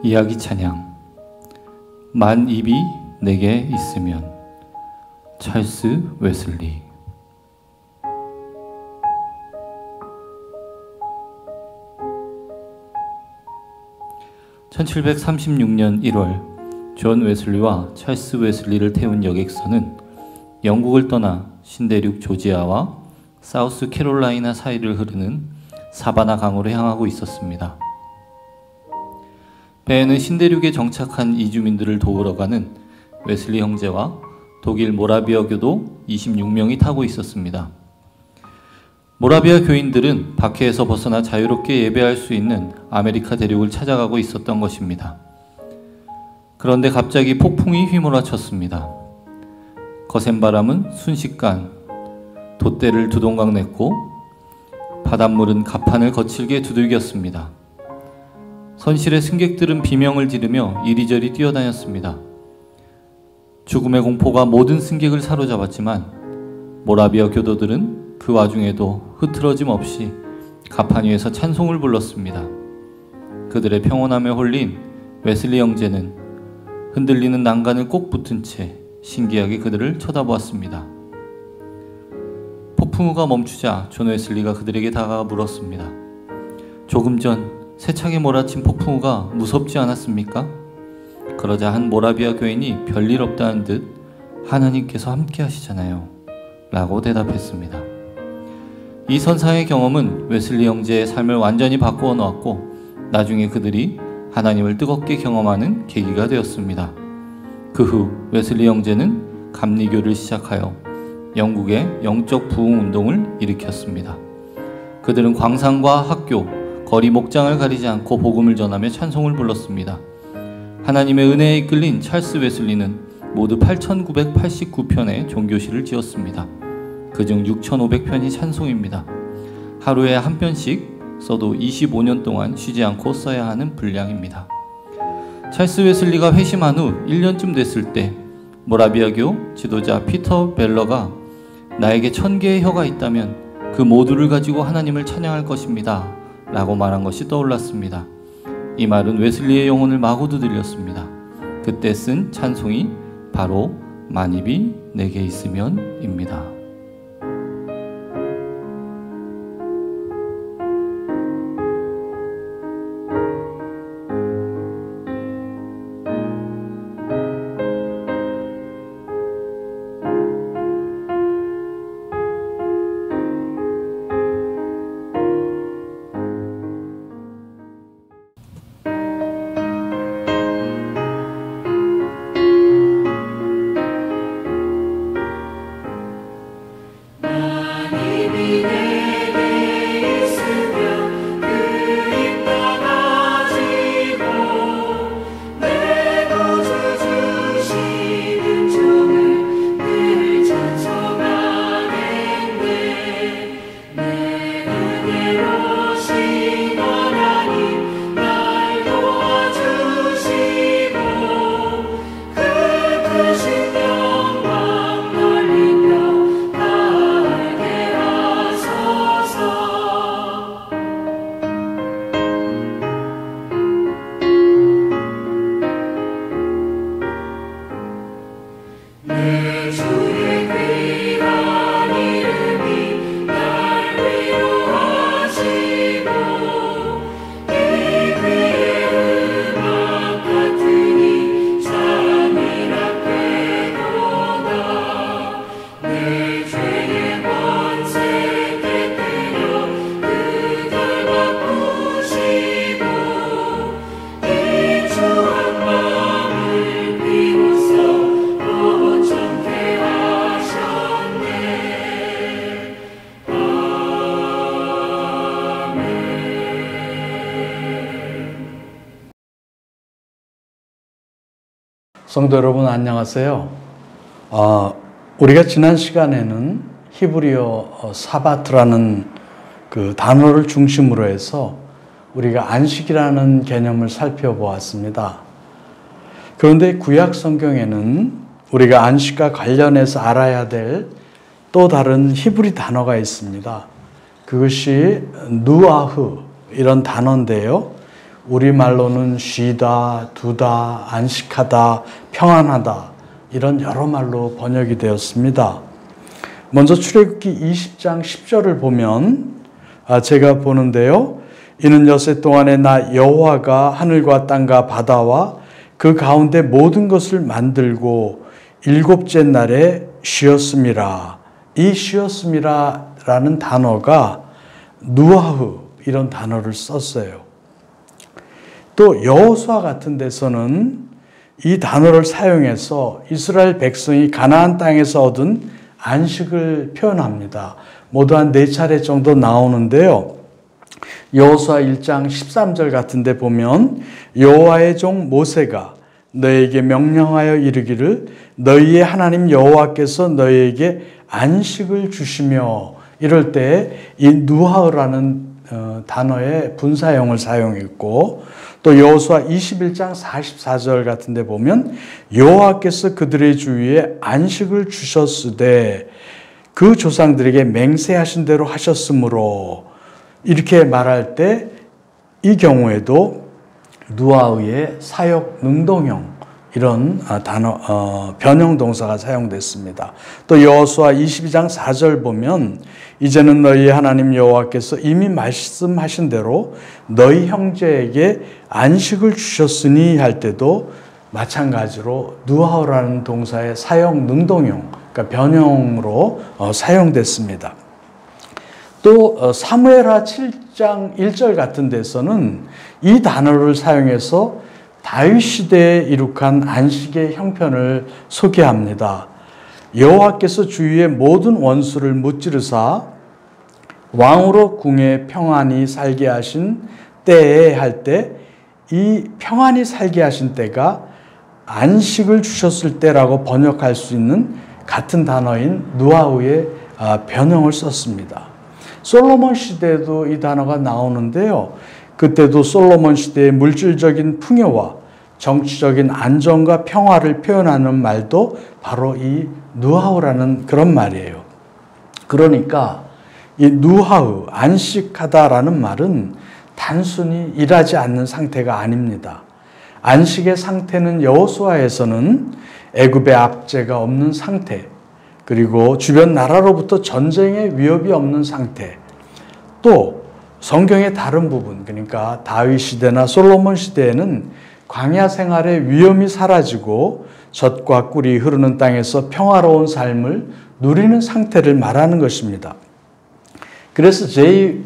이야기 찬양 만 입이 내게 있으면 찰스 웨슬리. (1736년 1월) 존 웨슬리와 찰스 웨슬리를 태운 여객선은 영국을 떠나 신대륙 조지아와 사우스 캐롤라이나 사이를 흐르는 사바나 강으로 향하고 있었습니다. 배에는 신대륙에 정착한 이주민들을 도우러 가는 웨슬리 형제와 독일 모라비아 교도 26명이 타고 있었습니다. 모라비아 교인들은 박해에서 벗어나 자유롭게 예배할 수 있는 아메리카 대륙을 찾아가고 있었던 것입니다. 그런데 갑자기 폭풍이 휘몰아쳤습니다. 거센 바람은 순식간 돛대를 두동강 냈고 바닷물은 갑판을 거칠게 두들겼습니다. 선실의 승객들은 비명을 지르며 이리저리 뛰어다녔습니다. 죽음의 공포가 모든 승객을 사로잡았지만 모라비아 교도들은 그 와중에도 흐트러짐 없이 갑판 위에서 찬송을 불렀습니다. 그들의 평온함에 홀린 웨슬리 형제는 흔들리는 난간을 꼭 붙은 채 신기하게 그들을 쳐다보았습니다. 폭풍우가 멈추자 존 웨슬리가 그들에게 다가가 물었습니다. 조금 전 세차게 몰아친 폭풍우가 무섭지 않았습니까? 그러자 한 모라비아 교인이 별일 없다는 듯 하나님께서 함께 하시잖아요 라고 대답했습니다. 이 선사의 경험은 웨슬리 형제의 삶을 완전히 바꾸어 놓았고 나중에 그들이 하나님을 뜨겁게 경험하는 계기가 되었습니다. 그 후 웨슬리 형제는 감리교를 시작하여 영국의 영적 부흥 운동을 일으켰습니다. 그들은 광산과 학교, 거리 목장을 가리지 않고 복음을 전하며 찬송을 불렀습니다. 하나님의 은혜에 이끌린 찰스 웨슬리는 모두 8,989편의 종교시를 지었습니다. 그중 6,500편이 찬송입니다. 하루에 한 편씩 써도 25년 동안 쉬지 않고 써야 하는 분량입니다. 찰스 웨슬리가 회심한 후 1년쯤 됐을 때 모라비아교 지도자 피터 벨러가 나에게 1000개의 혀가 있다면 그 모두를 가지고 하나님을 찬양할 것입니다 라고 말한 것이 떠올랐습니다. 이 말은 웨슬리의 영혼을 마구 두들렸습니다. 그때 쓴 찬송이 바로 만입이 내게 있으면 입니다. 성도 여러분 안녕하세요. 우리가 지난 시간에는 히브리어 사바트라는 그 단어를 중심으로 해서 우리가 안식이라는 개념을 살펴보았습니다. 그런데 구약 성경에는 우리가 안식과 관련해서 알아야 될 또 다른 히브리 단어가 있습니다. 그것이 누아흐 이런 단어인데요. 우리말로는 쉬다, 두다, 안식하다, 평안하다 이런 여러 말로 번역이 되었습니다. 먼저 출애굽기 20장 10절을 보면 제가 보는데요. 이는 엿새 동안에 나 여호와가 하늘과 땅과 바다와 그 가운데 모든 것을 만들고 일곱째 날에 쉬었음이라. 이 쉬었음이라라는 단어가 누아흐 이런 단어를 썼어요. 또 여호수아 같은 데서는 이 단어를 사용해서 이스라엘 백성이 가나안 땅에서 얻은 안식을 표현합니다. 모두 한 4차례 정도 나오는데요. 여호수아 1장 13절 같은 데 보면 여호와의 종 모세가 너희에게 명령하여 이르기를 너희의 하나님 여호와께서 너희에게 안식을 주시며 이럴 때 이 누하흐라는 단어의 분사형을 사용했고 또 여호수아 21장 44절 같은 데 보면 여호와께서 그들의 주위에 안식을 주셨으되 그 조상들에게 맹세하신 대로 하셨으므로 이렇게 말할 때 이 경우에도 누아흐의 사역 능동형 이런 단어 변형 동사가 사용됐습니다. 또 여호수아 22장 4절 보면 이제는 너희 하나님 여호와께서 이미 말씀하신 대로 너희 형제에게 안식을 주셨으니 할 때도 마찬가지로 누아흐라는 동사의 사용 능동형 그러니까 변형으로 사용됐습니다. 또 사무엘하 7장 1절 같은 데서는 이 단어를 사용해서 다윗 시대에 이룩한 안식의 형편을 소개합니다. 여호와께서 주위의 모든 원수를 무찌르사 왕으로 궁에 평안히 살게 하신 때에 할 때 이 평안히 살게 하신 때가 안식을 주셨을 때라고 번역할 수 있는 같은 단어인 누아흐의 변형을 썼습니다. 솔로몬 시대에도 이 단어가 나오는데요. 그때도 솔로몬 시대의 물질적인 풍요와 정치적인 안정과 평화를 표현하는 말도 바로 이 누아흐라는 그런 말이에요. 그러니까 이 누아흐, 안식하다라는 말은 단순히 일하지 않는 상태가 아닙니다. 안식의 상태는 여호수아에서는 애굽의 압제가 없는 상태, 그리고 주변 나라로부터 전쟁의 위협이 없는 상태, 또 성경의 다른 부분, 그러니까 다윗 시대나 솔로몬 시대에는 광야 생활의 위험이 사라지고 젖과 꿀이 흐르는 땅에서 평화로운 삶을 누리는 상태를 말하는 것입니다. 그래서 제이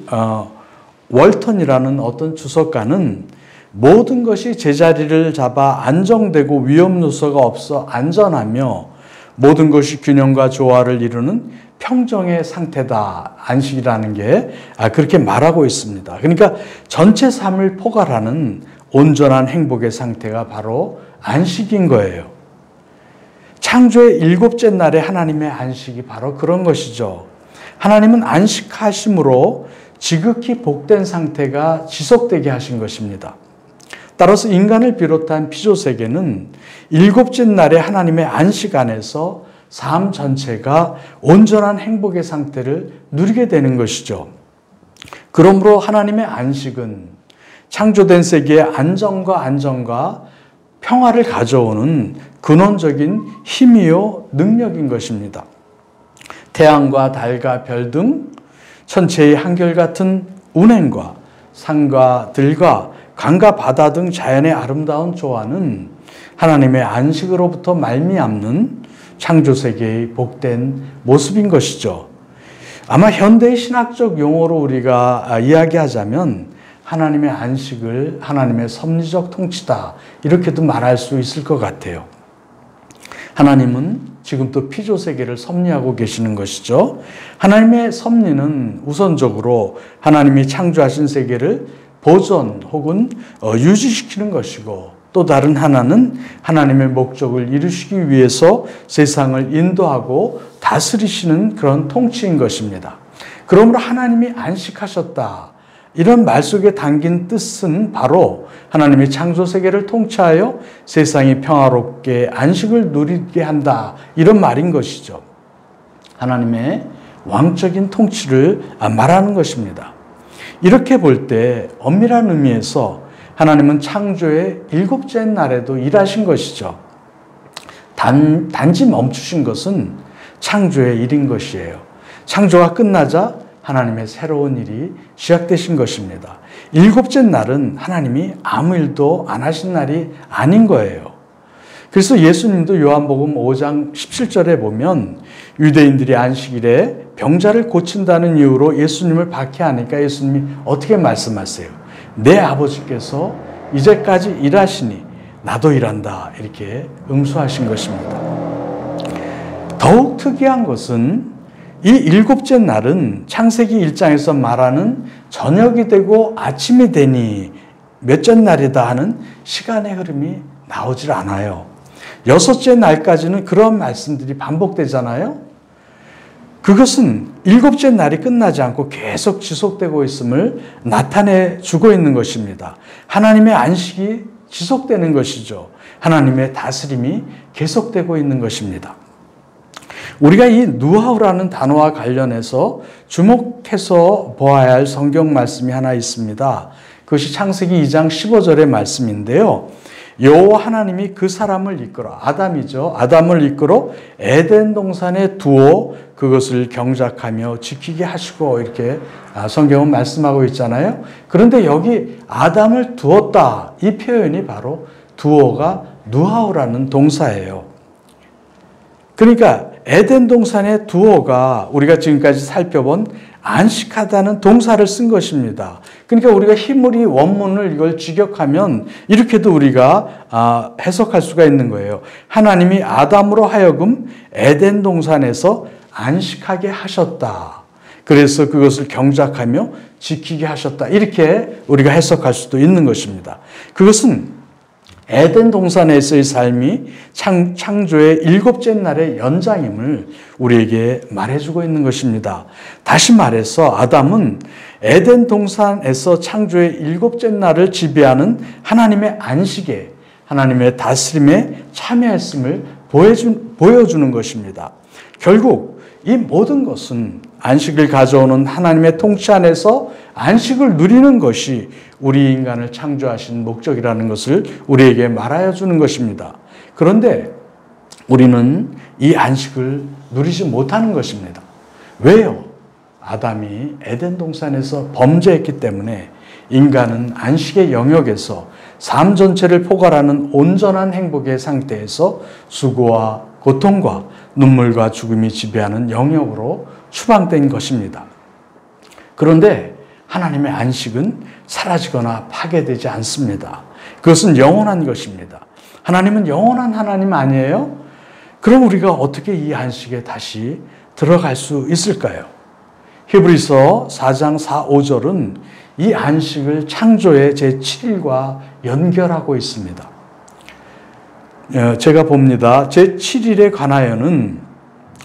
월턴이라는 어떤 주석가는 모든 것이 제자리를 잡아 안정되고 위험 요소가 없어 안전하며 모든 것이 균형과 조화를 이루는 평정의 상태다. 안식이라는 게 그렇게 말하고 있습니다. 그러니까 전체 삶을 포괄하는 온전한 행복의 상태가 바로 안식인 거예요. 창조의 7째 날에 하나님의 안식이 바로 그런 것이죠. 하나님은 안식하심으로 지극히 복된 상태가 지속되게 하신 것입니다. 따라서 인간을 비롯한 피조세계는 7째 날에 하나님의 안식 안에서 삶 전체가 온전한 행복의 상태를 누리게 되는 것이죠. 그러므로 하나님의 안식은 창조된 세계의 안정과 안정과 평화를 가져오는 근원적인 힘이요 능력인 것입니다. 태양과 달과 별 등 천체의 한결같은 운행과 산과 들과 강과 바다 등 자연의 아름다운 조화는 하나님의 안식으로부터 말미암는 창조세계의 복된 모습인 것이죠. 아마 현대의 신학적 용어로 우리가 이야기하자면 하나님의 안식을 하나님의 섭리적 통치다 이렇게도 말할 수 있을 것 같아요. 하나님은 지금 또 피조세계를 섭리하고 계시는 것이죠. 하나님의 섭리는 우선적으로 하나님이 창조하신 세계를 보존 혹은 유지시키는 것이고 또 다른 하나는 하나님의 목적을 이루시기 위해서 세상을 인도하고 다스리시는 그런 통치인 것입니다. 그러므로 하나님이 안식하셨다. 이런 말 속에 담긴 뜻은 바로 하나님이 창조세계를 통치하여 세상이 평화롭게 안식을 누리게 한다. 이런 말인 것이죠. 하나님의 왕적인 통치를 말하는 것입니다. 이렇게 볼 때 엄밀한 의미에서 하나님은 창조의 일곱째 날에도 일하신 것이죠. 단지 멈추신 것은 창조의 일인 것이에요. 창조가 끝나자 하나님의 새로운 일이 시작되신 것입니다. 일곱째 날은 하나님이 아무 일도 안 하신 날이 아닌 거예요. 그래서 예수님도 요한복음 5장 17절에 보면 유대인들이 안식일에 병자를 고친다는 이유로 예수님을 박해하니까 예수님이 어떻게 말씀하세요? 내 아버지께서 이제까지 일하시니 나도 일한다. 이렇게 응수하신 것입니다. 더욱 특이한 것은 이 일곱째 날은 창세기 1장에서 말하는 저녁이 되고 아침이 되니 몇째 날이다 하는 시간의 흐름이 나오질 않아요. 여섯째 날까지는 그런 말씀들이 반복되잖아요. 그것은 일곱째 날이 끝나지 않고 계속 지속되고 있음을 나타내 주고 있는 것입니다. 하나님의 안식이 지속되는 것이죠. 하나님의 다스림이 계속되고 있는 것입니다. 우리가 이 누하우라는 단어와 관련해서 주목해서 보아야 할 성경 말씀이 하나 있습니다. 그것이 창세기 2장 15절의 말씀인데요. 여호와 하나님이 그 사람을 이끌어, 아담이죠. 아담을 이끌어 에덴 동산에 두어 그것을 경작하며 지키게 하시고 이렇게 성경은 말씀하고 있잖아요. 그런데 여기 아담을 두었다. 이 표현이 바로 두어가 누하우라는 동사예요. 그러니까 에덴 동산의 두어가 우리가 지금까지 살펴본 안식하다는 동사를 쓴 것입니다. 그러니까 우리가 히브리 원문을 이걸 직역하면 이렇게도 우리가 해석할 수가 있는 거예요. 하나님이 아담으로 하여금 에덴 동산에서 안식하게 하셨다. 그래서 그것을 경작하며 지키게 하셨다. 이렇게 우리가 해석할 수도 있는 것입니다. 그것은 에덴 동산에서의 삶이 창조의 일곱째 날의 연장임을 우리에게 말해주고 있는 것입니다. 다시 말해서 아담은 에덴 동산에서 창조의 일곱째 날을 지배하는 하나님의 안식에, 하나님의 다스림에 참여했음을 보여주는 것입니다. 결국 이 모든 것은 안식을 가져오는 하나님의 통치 안에서 안식을 누리는 것이 우리 인간을 창조하신 목적이라는 것을 우리에게 말하여 주는 것입니다. 그런데 우리는 이 안식을 누리지 못하는 것입니다. 왜요? 아담이 에덴 동산에서 범죄했기 때문에 인간은 안식의 영역에서 삶 전체를 포괄하는 온전한 행복의 상태에서 수고와 고통과 눈물과 죽음이 지배하는 영역으로 추방된 것입니다. 그런데 하나님의 안식은 사라지거나 파괴되지 않습니다. 그것은 영원한 것입니다. 하나님은 영원한 하나님 아니에요? 그럼 우리가 어떻게 이 안식에 다시 들어갈 수 있을까요? 히브리서 4장 4, 5절은 이 안식을 창조의 제7일과 연결하고 있습니다. 제가 봅니다. 제7일에 관하여는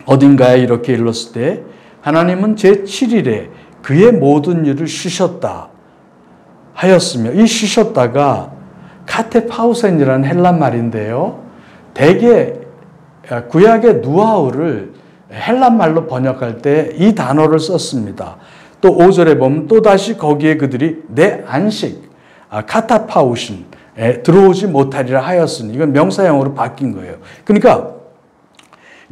어딘가에 이렇게 일렀을 때 하나님은 제7일에 그의 모든 일을 쉬셨다 하였으며, 이 쉬셨다가 카테파우센이라는 헬란 말인데요. 대개 구약의 누하우를 헬란 말로 번역할 때 이 단어를 썼습니다. 또 5절에 보면 또다시 거기에 그들이 내 안식, 카타파우신에 들어오지 못하리라 하였으니, 이건 명사형으로 바뀐 거예요. 그러니까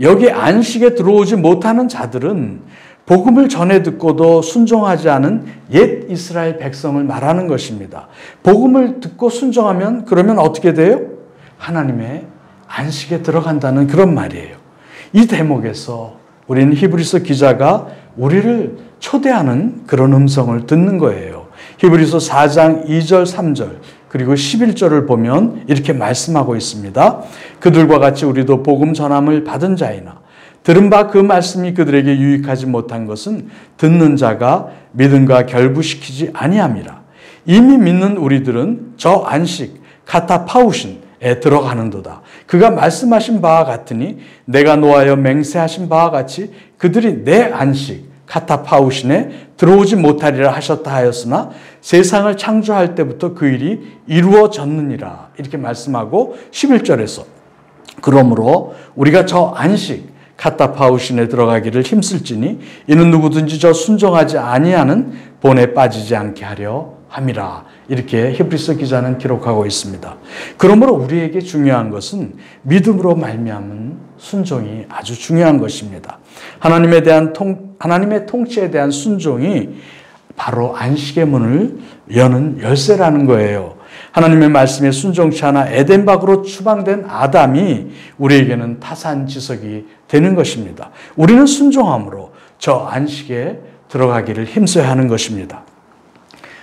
여기 안식에 들어오지 못하는 자들은 복음을 전해 듣고도 순종하지 않은 옛 이스라엘 백성을 말하는 것입니다. 복음을 듣고 순종하면 그러면 어떻게 돼요? 하나님의 안식에 들어간다는 그런 말이에요. 이 대목에서 우리는 히브리서 기자가 우리를 초대하는 그런 음성을 듣는 거예요. 히브리서 4장 2절 3절 그리고 11절을 보면 이렇게 말씀하고 있습니다. 그들과 같이 우리도 복음 전함을 받은 자이나 들은 바 그 말씀이 그들에게 유익하지 못한 것은 듣는 자가 믿음과 결부시키지 아니함이라. 이미 믿는 우리들은 저 안식 카타파우신에 들어가는도다. 그가 말씀하신 바와 같으니 내가 노하여 맹세하신 바와 같이 그들이 내 안식 카타파우신에 들어오지 못하리라 하셨다 하였으나 세상을 창조할 때부터 그 일이 이루어졌느니라. 이렇게 말씀하고 11절에서 그러므로 우리가 저 안식 카타파우신에 들어가기를 힘쓸지니 이는 누구든지 저 순종하지 아니하는 본에 빠지지 않게 하려 함이라. 이렇게 히브리서 기자는 기록하고 있습니다. 그러므로 우리에게 중요한 것은 믿음으로 말미암은 순종이 아주 중요한 것입니다. 하나님의 통치에 대한 순종이 바로 안식의 문을 여는 열쇠라는 거예요. 하나님의 말씀에 순종치 않아 에덴 밖으로 추방된 아담이 우리에게는 타산지석이 되는 것입니다. 우리는 순종함으로 저 안식에 들어가기를 힘써야 하는 것입니다.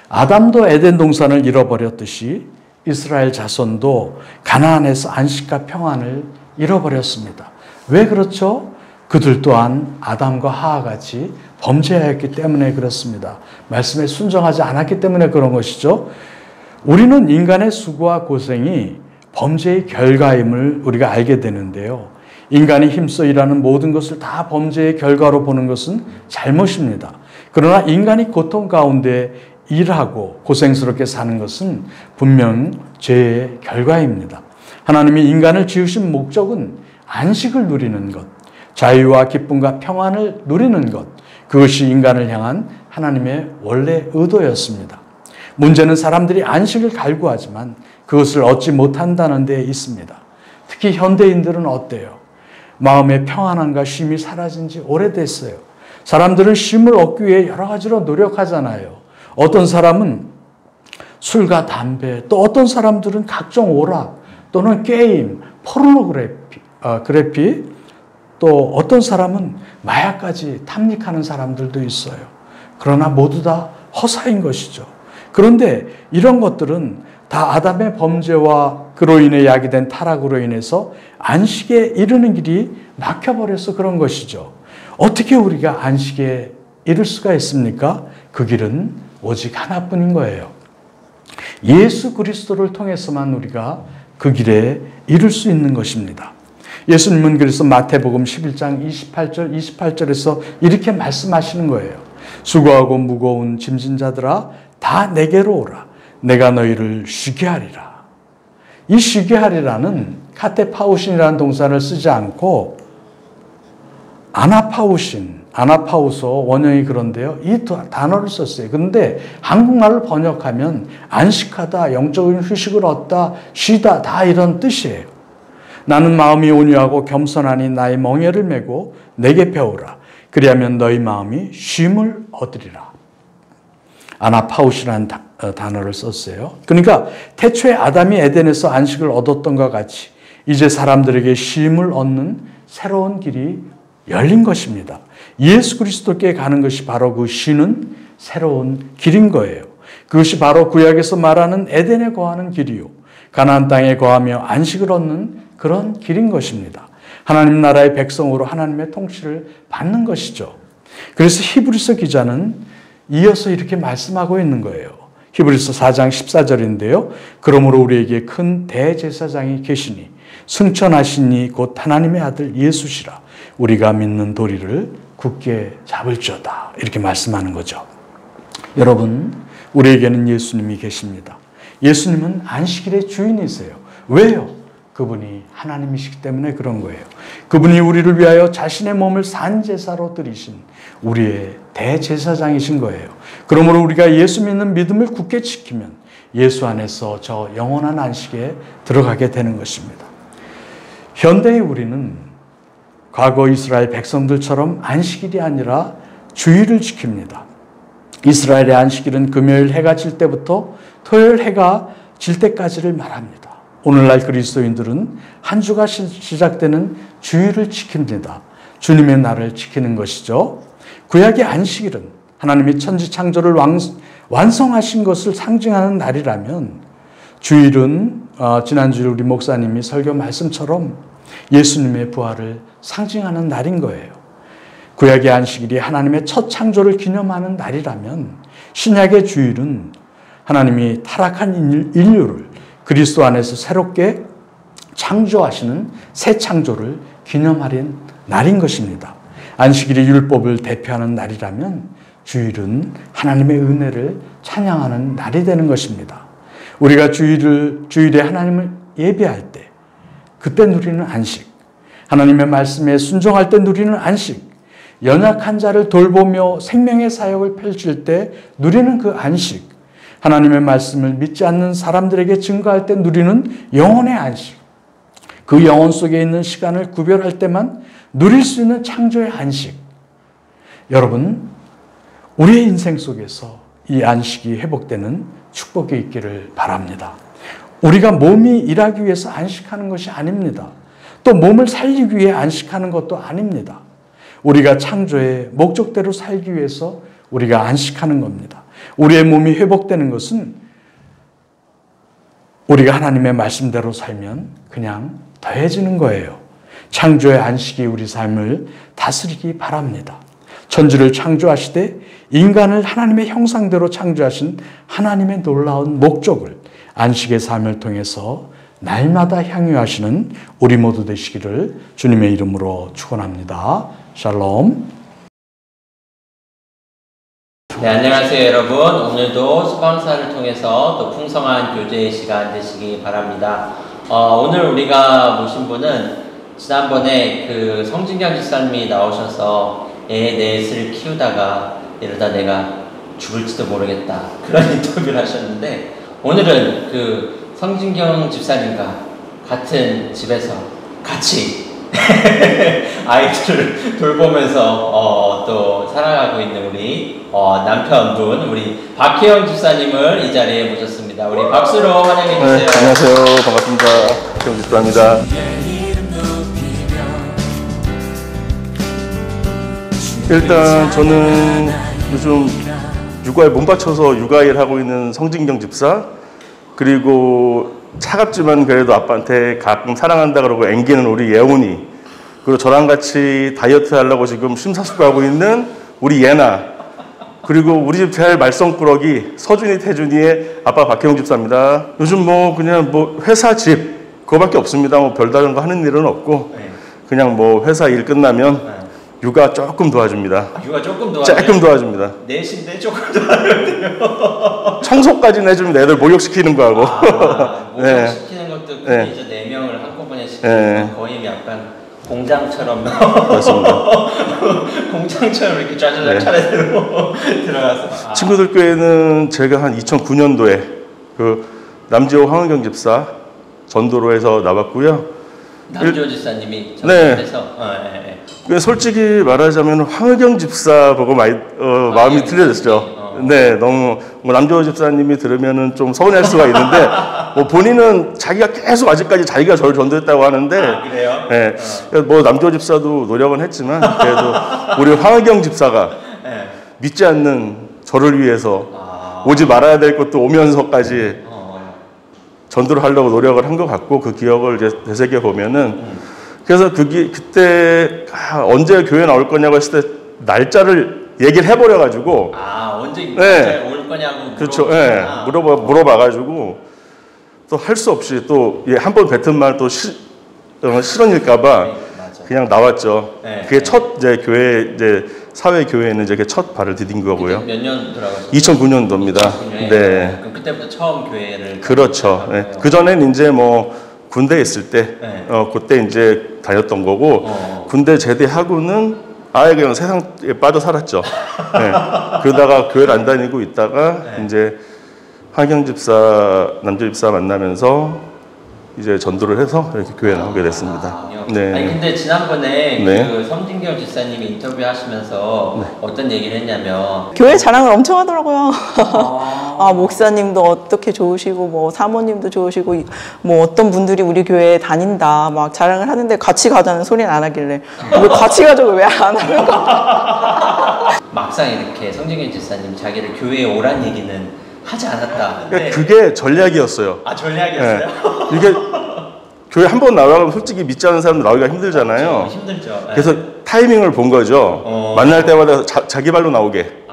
아담도 에덴 동산을 잃어버렸듯이 이스라엘 자손도 가나안에서 안식과 평안을 잃어버렸습니다. 왜 그렇죠? 그들 또한 아담과 하와 같이 범죄하였기 때문에 그렇습니다. 말씀에 순종하지 않았기 때문에 그런 것이죠. 우리는 인간의 수고와 고생이 범죄의 결과임을 우리가 알게 되는데요. 인간이 힘써 일하는 모든 것을 다 범죄의 결과로 보는 것은 잘못입니다. 그러나 인간이 고통 가운데 일하고 고생스럽게 사는 것은 분명 죄의 결과입니다. 하나님이 인간을 지으신 목적은 안식을 누리는 것, 자유와 기쁨과 평안을 누리는 것, 그것이 인간을 향한 하나님의 원래 의도였습니다. 문제는 사람들이 안식을 갈구하지만 그것을 얻지 못한다는 데 있습니다. 특히 현대인들은 어때요? 마음의 평안함과 쉼이 사라진 지 오래됐어요. 사람들은 쉼을 얻기 위해 여러 가지로 노력하잖아요. 어떤 사람은 술과 담배, 또 어떤 사람들은 각종 오락, 또는 게임, 포르노그래피, 또 어떤 사람은 마약까지 탐닉하는 사람들도 있어요. 그러나 모두 다 허사인 것이죠. 그런데 이런 것들은 다 아담의 범죄와 그로 인해 야기된 타락으로 인해서 안식에 이르는 길이 막혀버려서 그런 것이죠. 어떻게 우리가 안식에 이를 수가 있습니까? 그 길은 오직 하나뿐인 거예요. 예수 그리스도를 통해서만 우리가 그 길에 이룰 수 있는 것입니다. 예수님은 그래서 마태복음 11장 28절에서 이렇게 말씀하시는 거예요. 수고하고 무거운 짐진 자들아 다 내게로 오라. 내가 너희를 쉬게 하리라. 이 쉬게 하리라는 카테파우신이라는 동사를 쓰지 않고 아나파우소 원형이 그런데요. 이 단어를 썼어요. 그런데 한국말로 번역하면 안식하다, 영적인 휴식을 얻다, 쉬다 다 이런 뜻이에요. 나는 마음이 온유하고 겸손하니 나의 멍에를 메고 내게 배우라. 그리하면 너희 마음이 쉼을 얻으리라. 아나파우시라는 단어를 썼어요. 그러니까 태초에 아담이 에덴에서 안식을 얻었던 것 같이 이제 사람들에게 쉼을 얻는 새로운 길이 열린 것입니다. 예수 그리스도께 가는 것이 바로 그 쉬는 새로운 길인 거예요. 그것이 바로 구약에서 말하는 에덴에 거하는 길이요, 가나안 땅에 거하며 안식을 얻는 그런 길인 것입니다. 하나님 나라의 백성으로 하나님의 통치를 받는 것이죠. 그래서 히브리서 기자는 이어서 이렇게 말씀하고 있는 거예요. 히브리서 4장 14절인데요. 그러므로 우리에게 큰 대제사장이 계시니 승천하신 이 곧 하나님의 아들 예수시라. 우리가 믿는 도리를 굳게 잡을지어다. 이렇게 말씀하는 거죠. 여러분, 우리에게는 예수님이 계십니다. 예수님은 안식일의 주인이세요. 왜요? 그분이 하나님이시기 때문에 그런 거예요. 그분이 우리를 위하여 자신의 몸을 산제사로 드리신 우리의 대제사장이신 거예요. 그러므로 우리가 예수 믿는 믿음을 굳게 지키면 예수 안에서 저 영원한 안식에 들어가게 되는 것입니다. 현대의 우리는 과거 이스라엘 백성들처럼 안식일이 아니라 주일을 지킵니다. 이스라엘의 안식일은 금요일 해가 질 때부터 토요일 해가 질 때까지를 말합니다. 오늘날 그리스도인들은 한 주가 시작되는 주일을 지킵니다. 주님의 날을 지키는 것이죠. 구약의 안식일은 하나님이 천지 창조를 완성하신 것을 상징하는 날이라면, 주일은 지난주에 우리 목사님이 설교 말씀처럼 예수님의 부활을 상징하는 날인 거예요. 구약의 안식일이 하나님의 첫 창조를 기념하는 날이라면, 신약의 주일은 하나님이 타락한 인류를 그리스도 안에서 새롭게 창조하시는 새 창조를 기념하는 날인 것입니다. 안식일이 율법을 대표하는 날이라면 주일은 하나님의 은혜를 찬양하는 날이 되는 것입니다. 우리가 주일에 하나님을 예배할 때, 그때 누리는 안식, 하나님의 말씀에 순종할 때 누리는 안식, 연약한 자를 돌보며 생명의 사역을 펼칠 때 누리는 그 안식, 하나님의 말씀을 믿지 않는 사람들에게 증거할 때 누리는 영혼의 안식. 그 영혼 속에 있는 시간을 구별할 때만 누릴 수 있는 창조의 안식. 여러분, 우리의 인생 속에서 이 안식이 회복되는 축복이 있기를 바랍니다. 우리가 몸이 일하기 위해서 안식하는 것이 아닙니다. 또 몸을 살리기 위해 안식하는 것도 아닙니다. 우리가 창조의 목적대로 살기 위해서 우리가 안식하는 겁니다. 우리의 몸이 회복되는 것은 우리가 하나님의 말씀대로 살면 그냥 더해지는 거예요. 창조의 안식이 우리 삶을 다스리기 바랍니다. 천지를 창조하시되 인간을 하나님의 형상대로 창조하신 하나님의 놀라운 목적을 안식의 삶을 통해서 날마다 향유하시는 우리 모두 되시기를 주님의 이름으로 축원합니다. 샬롬. 네, 안녕하세요 여러분. 오늘도 수강사를 통해서 또 풍성한 교제의 시간 되시기 바랍니다. 오늘 우리가 모신 분은 지난번에 그 성진경 집사님이 나오셔서 애 넷을 키우다가 이러다 내가 죽을지도 모르겠다 그런 인터뷰를 하셨는데, 오늘은 그 성진경 집사님과 같은 집에서 같이 아이들을 돌보면서 또 살아가고 있는 우리 남편분, 우리 박혜영 집사님을 이 자리에 모셨습니다. 우리 박수로 환영해 주세요. 네, 안녕하세요. 반갑습니다. 박혜영 집사입니다. 일단 저는 요즘 육아에 몸바쳐서 육아일 하고 있는 성진경 집사, 그리고 차갑지만 그래도 아빠한테 가끔 사랑한다 그러고 앵기는 우리 예원이, 그리고 저랑 같이 다이어트 하려고 지금 심사숙고하고 있는 우리 예나, 그리고 우리 집 제일 말썽꾸러기 서준이 태준이의 아빠 박혜영 집사입니다. 요즘 뭐 그냥 뭐 회사 집 그거밖에 없습니다. 뭐 별다른 거 하는 일은 없고 그냥 뭐 회사 일 끝나면 육아 조금 도와줍니다. 육아 조금 도와줘요? 조금 도와줍니다. 넷인데 조금 도와줘요. 청소까지는 해주면 애들 목욕시키는 거 하고. 목욕시키는 것도 네. 이제 4명을 한꺼번에 시키면 거의 약간 공장처럼 맞습니다. 공장처럼 이렇게 짜자잔 차례대로 들어가서. 친구들 교회는 제가 한 2009년도에 그 남지호 황은경 집사 전도로에서 나왔고요. 남지호 집사님이 전도로에서 솔직히 말하자면 황은경 집사 보고 마음이 틀려졌죠. 네, 너무 뭐 남지호 집사님이 들으면은 좀 서운할 수가 있는데 뭐 본인은 자기가 계속 아직까지 자기가 저를 전도했다고 하는데 그래요? 네, 뭐 남지호 집사도 노력은 했지만 그래도 우리 황은경 집사가 믿지 않는 저를 위해서 오지 말아야 될 것도 오면서까지 전도를 하려고 노력을 한 것 같고, 그 기억을 이제 되새겨 보면은 그래서 그때 언제 교회 나올 거냐고 했을 때 날짜를 얘기를 해버려 가지고 언제 올 거냐고 그렇죠. 물어봐가지고 또 할 수 없이 또 한 번 뱉은 말 또 실언일까봐 그냥 나왔죠. 그게 첫 이제 교회 이제 사회 교회는 이제 첫 발을 디딘 거고요. 몇 년 들어가셨어요? 2009년도입니다. 네. 그럼 그때부터 처음 교회를. 그렇죠. 네. 그 전엔 이제 뭐 군대에 있을 때 그때 이제 다녔던 거고 군대 제대하고는 아예 그냥 세상에 빠져 살았죠. 네. 그러다가 교회를 안 다니고 있다가 이제 황경 집사, 남주 집사 만나면서 이제 전도를 해서 이렇게 교회에 나오게 됐습니다. 네. 아니 근데 지난번에 그 성진경 집사님이 인터뷰하시면서 어떤 얘기를 했냐면 교회 자랑을 엄청 하더라고요. 목사님도 어떻게 좋으시고 뭐 사모님도 좋으시고 뭐 어떤 분들이 우리 교회에 다닌다 막 자랑을 하는데 같이 가자는 소리는 안 하길래 왜 같이 가자고 왜 안 하는 거야? 막상 이렇게 성진경 집사님 자기를 교회에 오란 얘기는 하지 않았다. 그게 전략이었어요. 전략이었어요? 이게 교회 한 번 나가면 솔직히 믿지 않는 사람들 나오기가 힘들잖아요. 힘들죠. 그래서 타이밍을 본 거죠. 만날 때마다 자기 발로 나오게.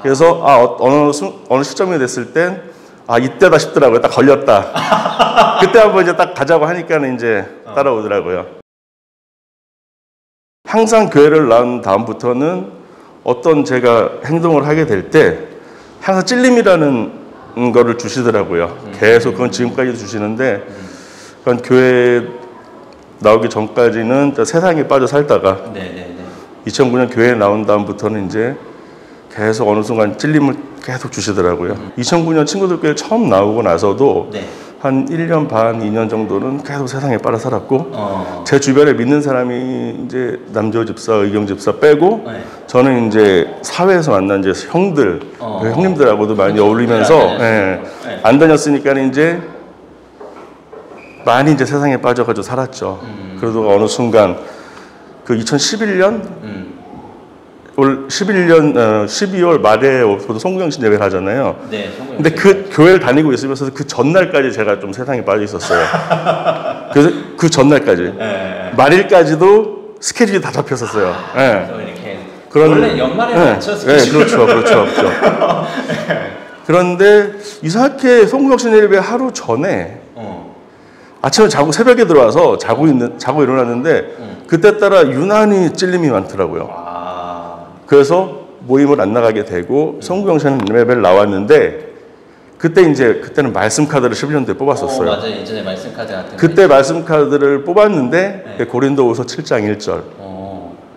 그래서 어느 시점이 됐을 땐 이때다 싶더라고요. 딱 걸렸다. 그때 한번 이제 딱 가자고 하니까는 이제 따라오더라고요. 항상 교회를 나온 다음부터는 어떤 제가 행동을 하게 될 때 항상 찔림이라는 거를 주시더라고요. 계속 그건 지금까지도 주시는데, 그건 교회 나오기 전까지는 세상에 빠져 살다가 2009년 교회에 나온 다음부터는 이제 계속 어느 순간 찔림을 계속 주시더라고요. 2009년 친구들끼리 처음 나오고 나서도 네. 한 1년 반, 2년 정도는 계속 세상에 빨아 살았고 제 주변에 믿는 사람이 이제 남조 집사, 의경 집사 빼고 네. 저는 이제 사회에서 만난 이제 형들, 그 형님들하고도 많이 그렇죠. 어울리면서 네. 예, 안 다녔으니까 이제 많이 이제 세상에 빠져가지고 살았죠. 그러다가 어느 순간 그 2011년 올 12월 말에 보통 송구영신 예배를 하잖아요. 네, 근데 그 교회를 다니고 있으면서 그 전날까지 제가 좀 세상에 빠져 있었어요. 그래서 그 전날까지 말일까지도 스케줄이 다 잡혔었어요. 예. 그래서 이렇게 그런 원래 연말에 맞춰 네, 그렇죠. 그런데 이상하게 송구영신 예배 하루 전에 아침에 새벽에 들어와서 자고 일어났는데 그때 따라 유난히 찔림이 많더라고요. 그래서 모임을 안 나가게 되고 송구영신 예배를 나왔는데 그때는 말씀 카드를 11년도에 뽑았었어요. 맞아요. 예전에 말씀 카드 같은 그때 말씀 카드를 뽑았는데 네. 고린도후서 7장 1절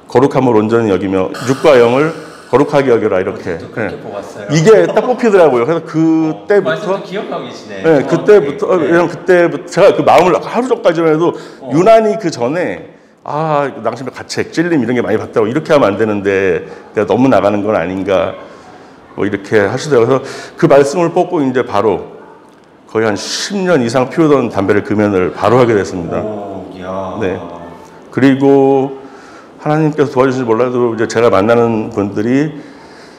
거룩함을 온전히 여기며 육과 영을 거룩하게 여겨라 이렇게. 그렇게 뽑았어요. 이게 딱 뽑히더라고요. 그래서 그때부터 말씀도 기억하고 계시네. 네, 그때부터 왜냐면 그때부터 제가 그 마음을 하루 전까지만 해도 유난히 그 전에 낭심의 가책, 찔림 이런 게 많이 받다고 이렇게 하면 안 되는데 내가 너무 나가는 건 아닌가 뭐 이렇게 하시더라고요. 그래서 그 말씀을 뽑고 이제 바로 거의 한 10년 이상 피우던 담배를 금연을 바로 하게 됐습니다. 네. 그리고 하나님께서 도와주실지 몰라도 이제 제가 만나는 분들이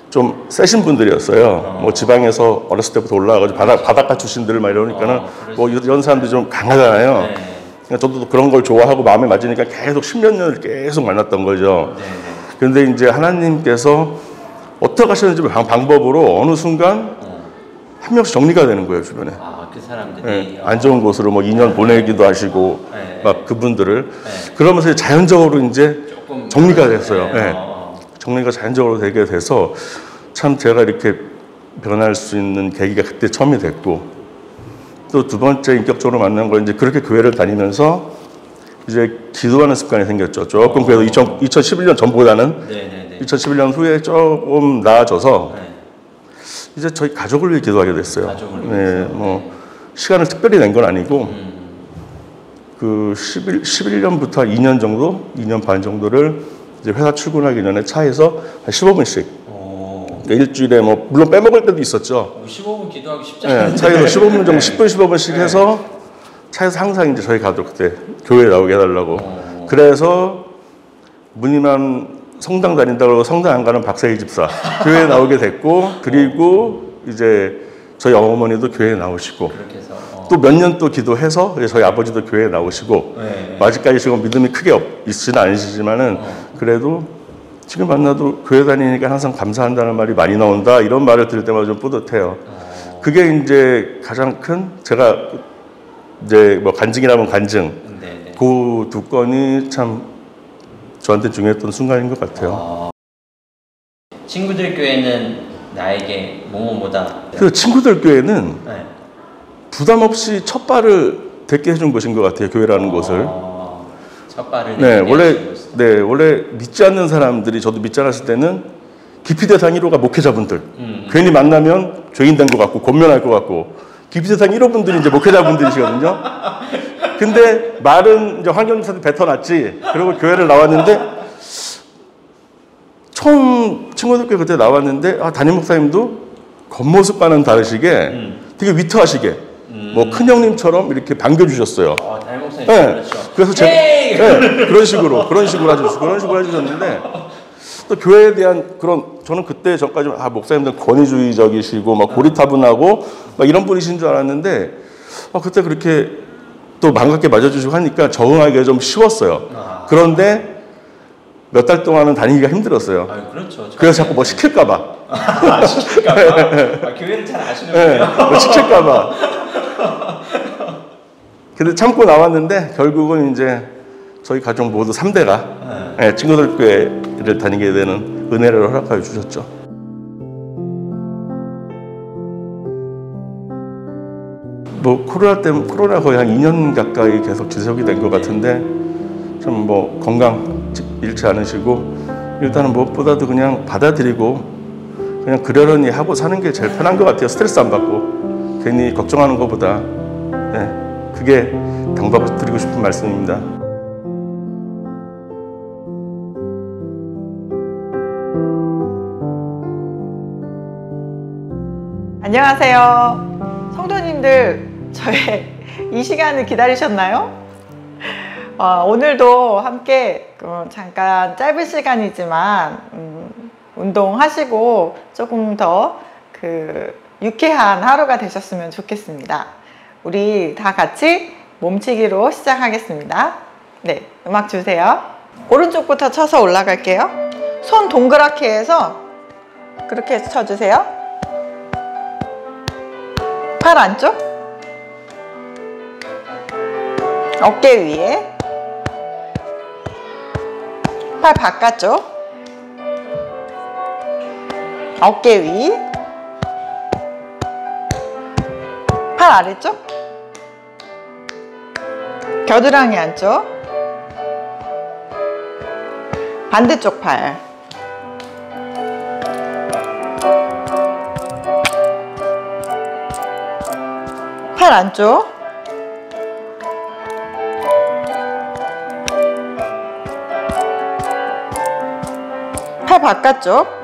좀 세신 분들이었어요. 뭐 지방에서 어렸을 때부터 올라와가지고 바닷가 출신들 막 이러니까는 뭐 이런 사람들이 좀 강하잖아요. 네. 그러니까 저도 그런 걸 좋아하고 마음에 맞으니까 계속 10몇 년을 계속 만났던 거죠. 그런데 이제 하나님께서 어떻게 하셨는지 방법으로 어느 순간 한 명씩 정리가 되는 거예요, 주변에. 그 사람들이. 네, 안 좋은 곳으로 뭐 2년 보내기도 하시고 막 그분들을. 그러면서 자연적으로 이제 정리가 됐어요. 네. 정리가 자연적으로 되게 돼서 참 제가 이렇게 변할 수 있는 계기가 그때 처음이 됐고 또 두 번째 인격적으로 만난 건 이제 그렇게 교회를 다니면서 이제 기도하는 습관이 생겼죠. 조금 그래도 2011년 전보다는 2011년 후에 조금 나아져서 이제 저희 가족을 위해 기도하게 됐어요. 네, 뭐 시간을 특별히 낸 건 아니고 그 11년부터 2년 정도, 2년 반 정도를 이제 회사 출근하기 전에 차에서 한 15분씩 일주일에 뭐 물론 빼먹을 때도 있었죠. 15분 기도하기 쉽지 않은데. 네, 차에서 15분 정도 10분 15분씩 해서 차에서 항상 이제 저희 가족 그때 교회에 나오게 해달라고. 그래서 무늬만 성당 다닌다고 성당 안 가는 박세희 집사 교회에 나오게 됐고 그리고 이제 저희 어머니도 교회에 나오시고 또 몇 년 또 기도해서 저희 아버지도 교회에 나오시고 아직까지 지금 믿음이 크게 있지는 않으시지만은 그래도 지금 만나도 교회 다니니까 항상 감사한다는 말이 많이 나온다 이런 말을 들을 때마다 좀 뿌듯해요. 그게 이제 가장 큰 제가 이제 뭐 간증이라면 간증 그 두 건이 참 저한테 중요했던 순간인 것 같아요. 친구들 교회는 나에게 뭐뭐보다 그 친구들 교회는 부담 없이 첫 발을 딛게 해준 것인 것 같아요. 교회라는 곳을. 첫 발을 원래 믿지 않는 사람들이 저도 믿지 않았을 때는 기피 대상 1호가 목회자분들. 괜히 만나면 죄인 된 것 같고 권면할 것 같고 기피 대상 1호분들이 이제 목회자분들이시거든요. 근데 말은 이제 환경사한테 뱉어놨지. 그리고 교회를 나왔는데 처음 친구들께 그때 나왔는데 담임 목사님도 겉모습과는 다르시게 되게 위트하시게 뭐 큰형님처럼 이렇게 반겨주셨어요. 담임 목사님 그렇죠. 그래서 그런 식으로 해주셨는데 또 교회에 대한 그런 저는 그때 전까지 목사님들 권위주의적이시고 막 고리타분하고 막 이런 분이신 줄 알았는데 그때 그렇게 또 반갑게 맞아주시고 하니까 적응하기가 좀 쉬웠어요. 그런데 몇 달 동안은 다니기가 힘들었어요. 그렇죠. 그래서 자꾸 뭐 시킬까봐. 교회를 잘 아시는군요. 뭐 시킬까봐. 근데 참고 나왔는데 결국은 이제 저희 가족 모두 3대가 친구들 교회를 다니게 되는 은혜를 허락하여 주셨죠. 뭐 코로나 거의 한 2년 가까이 계속 지속이 된 것 같은데 좀 뭐 건강 잃지 않으시고 일단은 무엇보다도 그냥 받아들이고 그냥 그러려니 하고 사는 게 제일 편한 것 같아요. 스트레스 안 받고 괜히 걱정하는 것보다. 네, 그게 당부드리고 싶은 말씀입니다. 안녕하세요. 성도님들, 저의 이 시간을 기다리셨나요? 오늘도 함께 잠깐 짧은 시간이지만 운동하시고 조금 더 유쾌한 하루가 되셨으면 좋겠습니다. 우리 다 같이 몸치기로 시작하겠습니다. 네, 음악 주세요. 오른쪽부터 쳐서 올라갈게요. 손 동그랗게 해서 그렇게 해서 쳐주세요. 팔 안쪽, 어깨 위에, 팔 바깥쪽, 어깨 위, 팔 아래쪽, 겨드랑이 안쪽, 반대쪽 팔, 팔 안쪽, 팔 바깥쪽,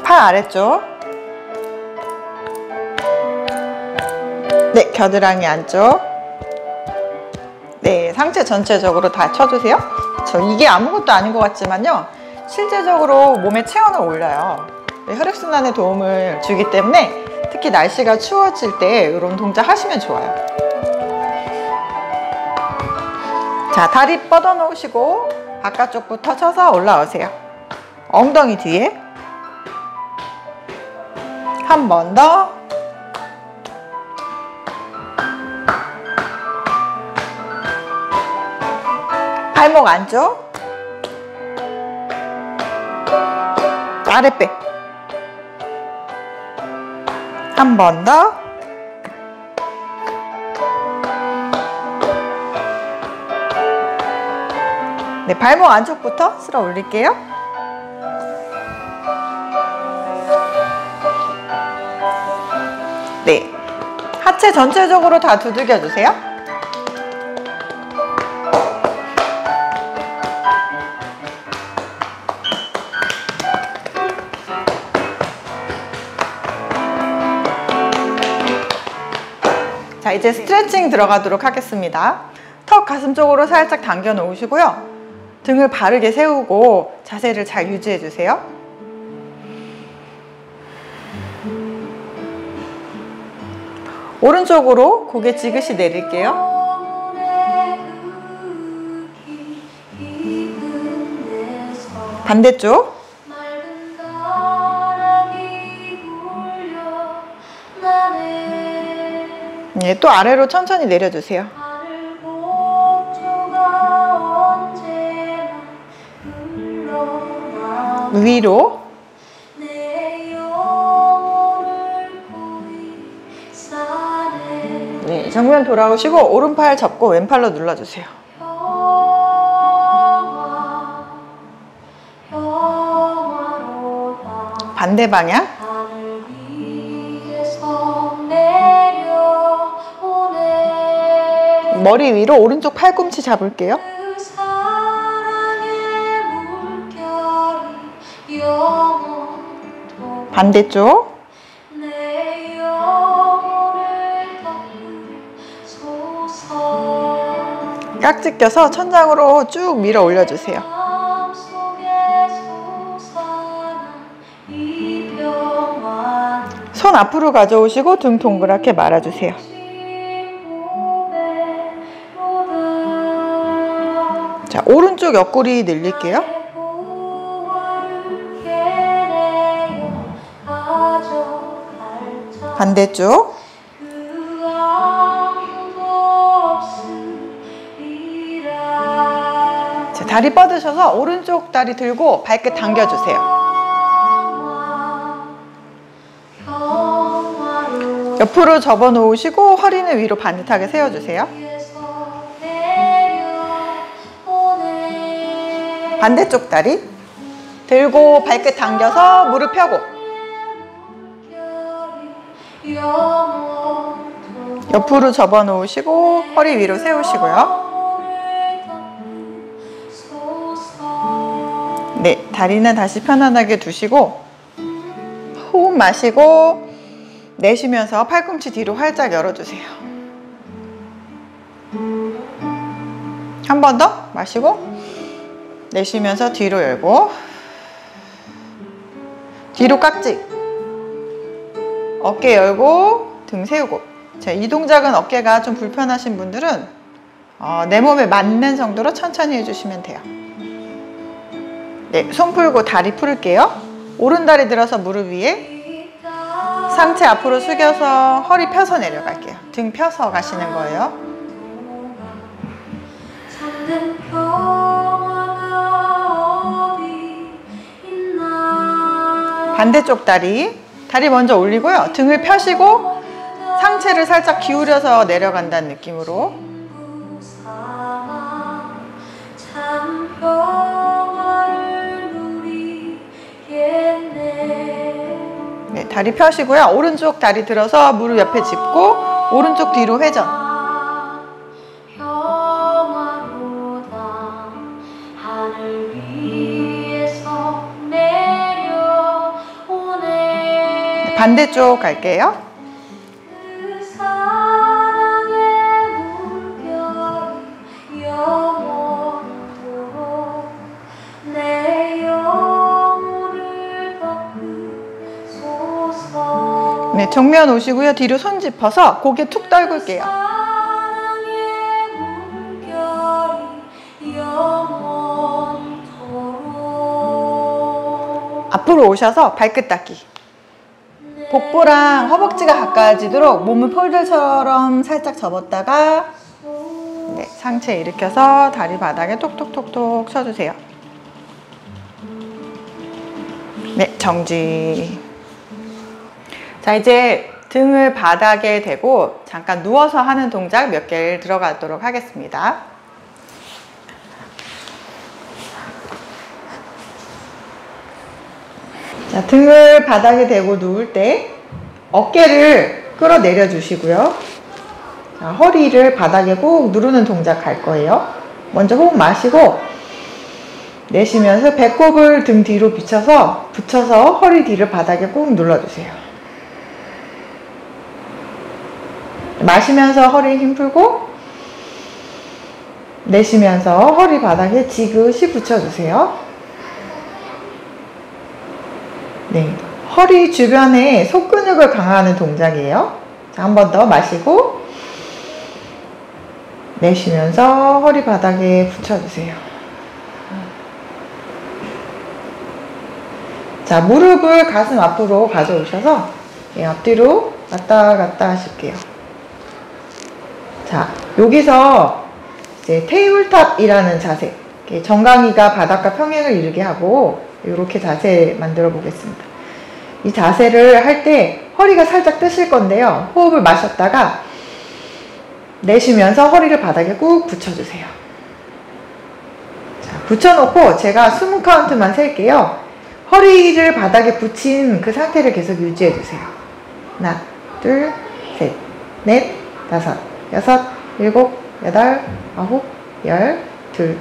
팔 아래쪽, 네, 겨드랑이 안쪽. 네, 상체 전체적으로 다 쳐주세요. 이게 아무것도 아닌 것 같지만요, 실제적으로 몸의 체온을 올려요. 네, 혈액순환에 도움을 주기 때문에 특히 날씨가 추워질 때 이런 동작 하시면 좋아요. 자, 다리 뻗어 놓으시고 바깥쪽부터 쳐서 올라오세요. 엉덩이 뒤에 한 번 더, 발목 안쪽, 아랫배 한 번 더, 네, 발목 안쪽부터 쓸어 올릴게요. 네, 하체 전체적으로 다 두들겨 주세요. 자, 이제 스트레칭 들어가도록 하겠습니다. 턱 가슴 쪽으로 살짝 당겨 놓으시고요. 등을 바르게 세우고 자세를 잘 유지해 주세요. 오른쪽으로 고개 지그시 내릴게요. 반대쪽. 네, 또 아래로 천천히 내려주세요. 위로. 네, 정면 돌아오시고 오른팔 접고 왼팔로 눌러주세요. 반대 방향. 머리 위로 오른쪽 팔꿈치 잡을게요. 반대쪽. 깍지 껴서 천장으로 쭉 밀어 올려주세요. 손 앞으로 가져오시고 등 동그랗게 말아주세요. 자, 오른쪽 옆구리 늘릴게요. 반대쪽. 자, 다리 뻗으셔서 오른쪽 다리 들고 발끝 당겨주세요. 옆으로 접어 놓으시고 허리는 위로 반듯하게 세워주세요. 반대쪽 다리 들고 발끝 당겨서 무릎 펴고 옆으로 접어 놓으시고 허리 위로 세우시고요. 네, 다리는 다시 편안하게 두시고 호흡 마시고 내쉬면서 팔꿈치 뒤로 활짝 열어주세요. 한 번 더 마시고 내쉬면서 뒤로 열고 뒤로 깍지 어깨 열고 등 세우고. 자, 이 동작은 어깨가 좀 불편하신 분들은 내 몸에 맞는 정도로 천천히 해주시면 돼요. 네, 손 풀고 다리 풀을게요. 오른 다리 들어서 무릎 위에 상체 앞으로 숙여서 허리 펴서 내려갈게요. 등 펴서 가시는 거예요. 반대쪽 다리 먼저 올리고요. 등을 펴시고 상체를 살짝 기울여서 내려간다는 느낌으로. 네, 다리 펴시고요. 오른쪽 다리 들어서 무릎 옆에 짚고 오른쪽 뒤로 회전. 반대쪽 갈게요. 네, 정면 오시고요. 뒤로 손 짚어서 고개 툭 떨굴게요. 앞으로 오셔서 발끝 닦기. 복부랑 허벅지가 가까워지도록 몸을 폴더처럼 살짝 접었다가 네, 상체 일으켜서 다리 바닥에 톡톡톡톡 쳐주세요. 네, 정지. 자, 이제 등을 바닥에 대고 잠깐 누워서 하는 동작 몇 개를 들어가도록 하겠습니다. 자, 등을 바닥에 대고 누울 때 어깨를 끌어내려 주시고요. 자, 허리를 바닥에 꼭 누르는 동작 갈 거예요. 먼저 호흡 마시고 내쉬면서 배꼽을 등 뒤로 붙여서 허리 뒤를 바닥에 꼭 눌러주세요. 마시면서 허리 힘 풀고 내쉬면서 허리 바닥에 지그시 붙여주세요. 네, 허리 주변에 속근육을 강화하는 동작이에요. 자, 한 번 더 마시고 내쉬면서 허리 바닥에 붙여주세요. 자, 무릎을 가슴 앞으로 가져오셔서 앞뒤로 왔다 갔다 하실게요. 자, 여기서 이제 테이블탑이라는 자세, 정강이가 바닥과 평행을 이루게 하고 이렇게 자세 만들어 보겠습니다. 이 자세를 할 때 허리가 살짝 뜨실 건데요. 호흡을 마셨다가 내쉬면서 허리를 바닥에 꾹 붙여주세요. 자, 붙여놓고 제가 20카운트만 셀게요. 허리를 바닥에 붙인 그 상태를 계속 유지해주세요. 하나, 둘, 셋, 넷, 다섯, 여섯, 일곱, 여덟, 아홉, 열, 둘,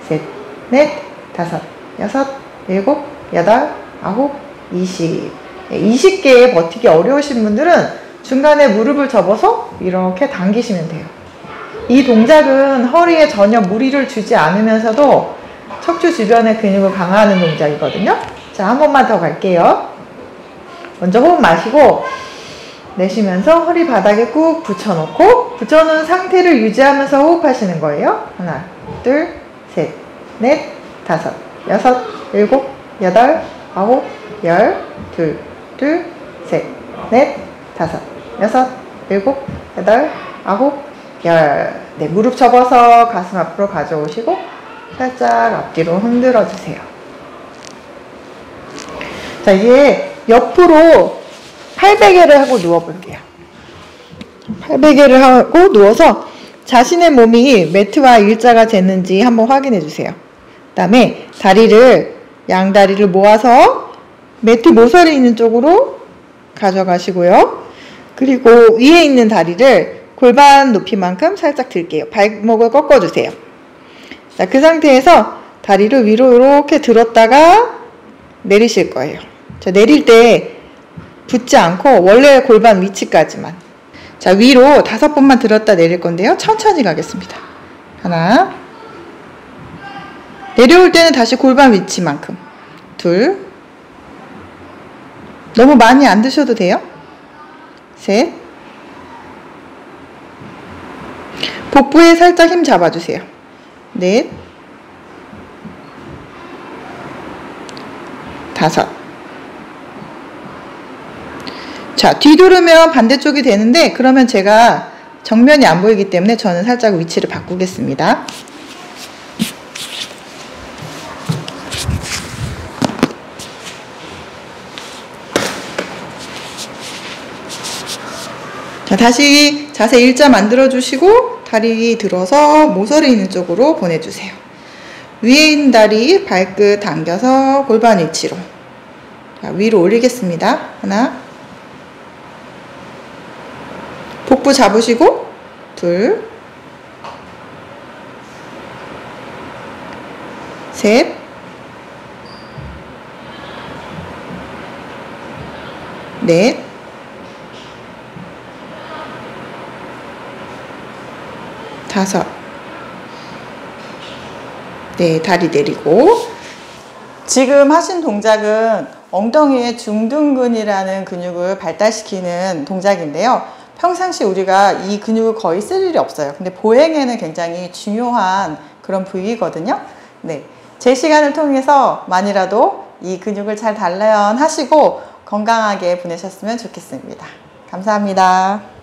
셋, 넷, 다섯, 여섯, 일곱, 여덟, 아홉, 20. 20개에 버티기 어려우신 분들은 중간에 무릎을 접어서 이렇게 당기시면 돼요. 이 동작은 허리에 전혀 무리를 주지 않으면서도 척추 주변의 근육을 강화하는 동작이거든요. 자, 한 번만 더 갈게요. 먼저 호흡 마시고 내쉬면서 허리 바닥에 꾹 붙여놓고 붙여놓은 상태를 유지하면서 호흡하시는 거예요. 하나, 둘, 셋, 넷, 다섯, 여섯, 일곱, 여덟, 아홉, 열, 둘, 셋, 넷, 다섯, 여섯, 일곱, 여덟, 아홉, 열. 네, 무릎 접어서 가슴 앞으로 가져오시고 살짝 앞뒤로 흔들어 주세요. 자, 이제 옆으로 팔베개를 하고 누워볼게요. 팔베개를 하고 누워서 자신의 몸이 매트와 일자가 됐는지 한번 확인해 주세요. 그다음에 다리를 양다리를 모아서 매트 모서리 있는 쪽으로 가져가시고요. 그리고 위에 있는 다리를 골반 높이만큼 살짝 들게요. 발목을 꺾어주세요. 자, 그 상태에서 다리를 위로 이렇게 들었다가 내리실 거예요. 자, 내릴 때 붙지 않고 원래 골반 위치까지만. 자, 위로 5번만 들었다 내릴 건데요. 천천히 가겠습니다. 하나. 내려올 때는 다시 골반 위치만큼. 둘. 너무 많이 안 드셔도 돼요. 셋. 복부에 살짝 힘 잡아주세요. 넷. 5. 자, 뒤돌으면 반대쪽이 되는데 그러면 제가 정면이 안 보이기 때문에 저는 살짝 위치를 바꾸겠습니다. 자, 다시 자세 일자 만들어 주시고 다리 들어서 모서리 있는 쪽으로 보내주세요. 위에 있는 다리 발끝 당겨서 골반 위치로. 자, 위로 올리겠습니다. 하나. 복부 잡으시고 둘. 셋. 넷. 5. 네, 다리 내리고. 지금 하신 동작은 엉덩이의 중둔근이라는 근육을 발달시키는 동작인데요. 평상시 우리가 이 근육을 거의 쓸 일이 없어요. 근데 보행에는 굉장히 중요한 그런 부위거든요. 네, 제 시간을 통해서 만이라도 이 근육을 잘 단련하시고 건강하게 보내셨으면 좋겠습니다. 감사합니다.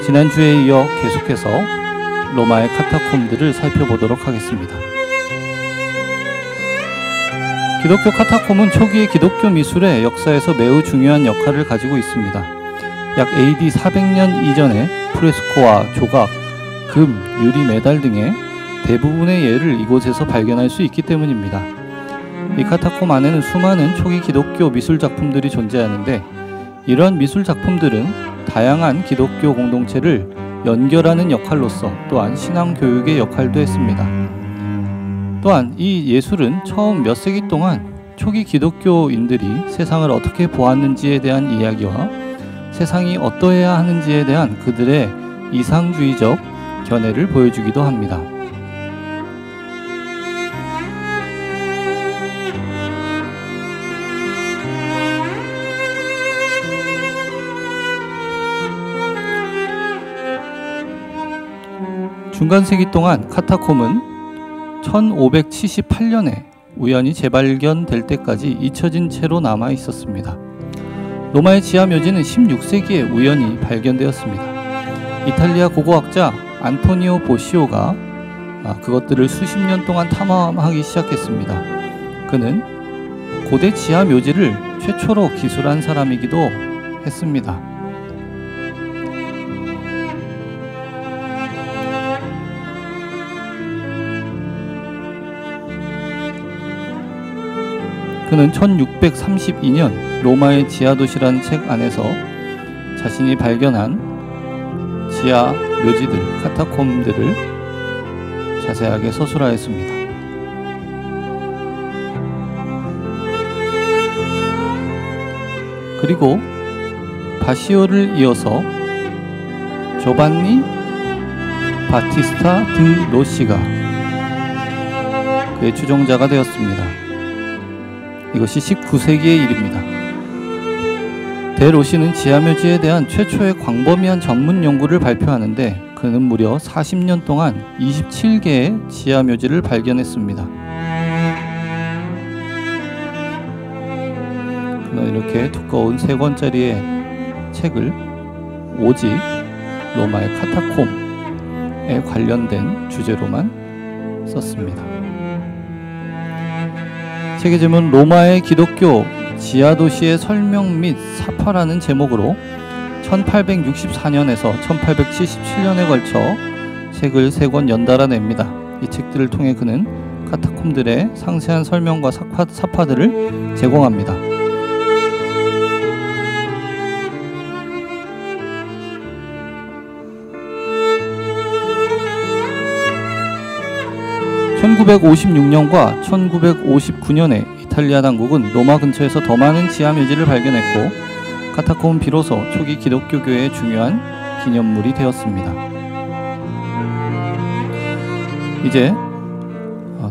지난주에 이어 계속해서 로마의 카타콤들을 살펴보도록 하겠습니다. 기독교 카타콤은 초기의 기독교 미술의 역사에서 매우 중요한 역할을 가지고 있습니다. 약 AD 400년 이전에 프레스코와 조각, 금, 유리 메달 등의 대부분의 예를 이곳에서 발견할 수 있기 때문입니다. 이 카타콤 안에는 수많은 초기 기독교 미술 작품들이 존재하는데 이러한 미술 작품들은 다양한 기독교 공동체를 연결하는 역할로서 또한 신앙 교육의 역할도 했습니다. 또한 이 예술은 처음 몇 세기 동안 초기 기독교인들이 세상을 어떻게 보았는지에 대한 이야기와 세상이 어떠해야 하는지에 대한 그들의 이상주의적 견해를 보여주기도 합니다. 중간세기 동안 카타콤은 1578년에 우연히 재발견될 때까지 잊혀진 채로 남아 있었습니다. 로마의 지하 묘지는 16세기에 우연히 발견되었습니다. 이탈리아 고고학자 안토니오 보시오가 그것들을 수십 년 동안 탐험하기 시작했습니다. 그는 고대 지하 묘지를 최초로 기술한 사람이기도 했습니다. 그는 1632년 로마의 지하도시라는 책 안에서 자신이 발견한 지하 묘지들, 카타콤들을 자세하게 서술하였습니다. 그리고 바시오를 이어서 조반니 바티스타 드 로시가 그의 추종자가 되었습니다. 이것이 19세기의 일입니다. 데로시는 지하묘지에 대한 최초의 광범위한 전문 연구를 발표하는데 그는 무려 40년 동안 27개의 지하묘지를 발견했습니다. 그는 이렇게 두꺼운 3권짜리의 책을 오직 로마의 카타콤에 관련된 주제로만 썼습니다. 세계지문 로마의 기독교 지하도시의 설명 및 사파라는 제목으로 1864년에서 1877년에 걸쳐 책을 3권 연달아 냅니다. 이 책들을 통해 그는 카타콤들의 상세한 설명과 사파들을 제공합니다. (1956년과) (1959년에) 이탈리아 당국은 로마 근처에서 더 많은 지하 묘지를 발견했고 카타콤은 비로소 초기 기독교 교회의 중요한 기념물이 되었습니다. 이제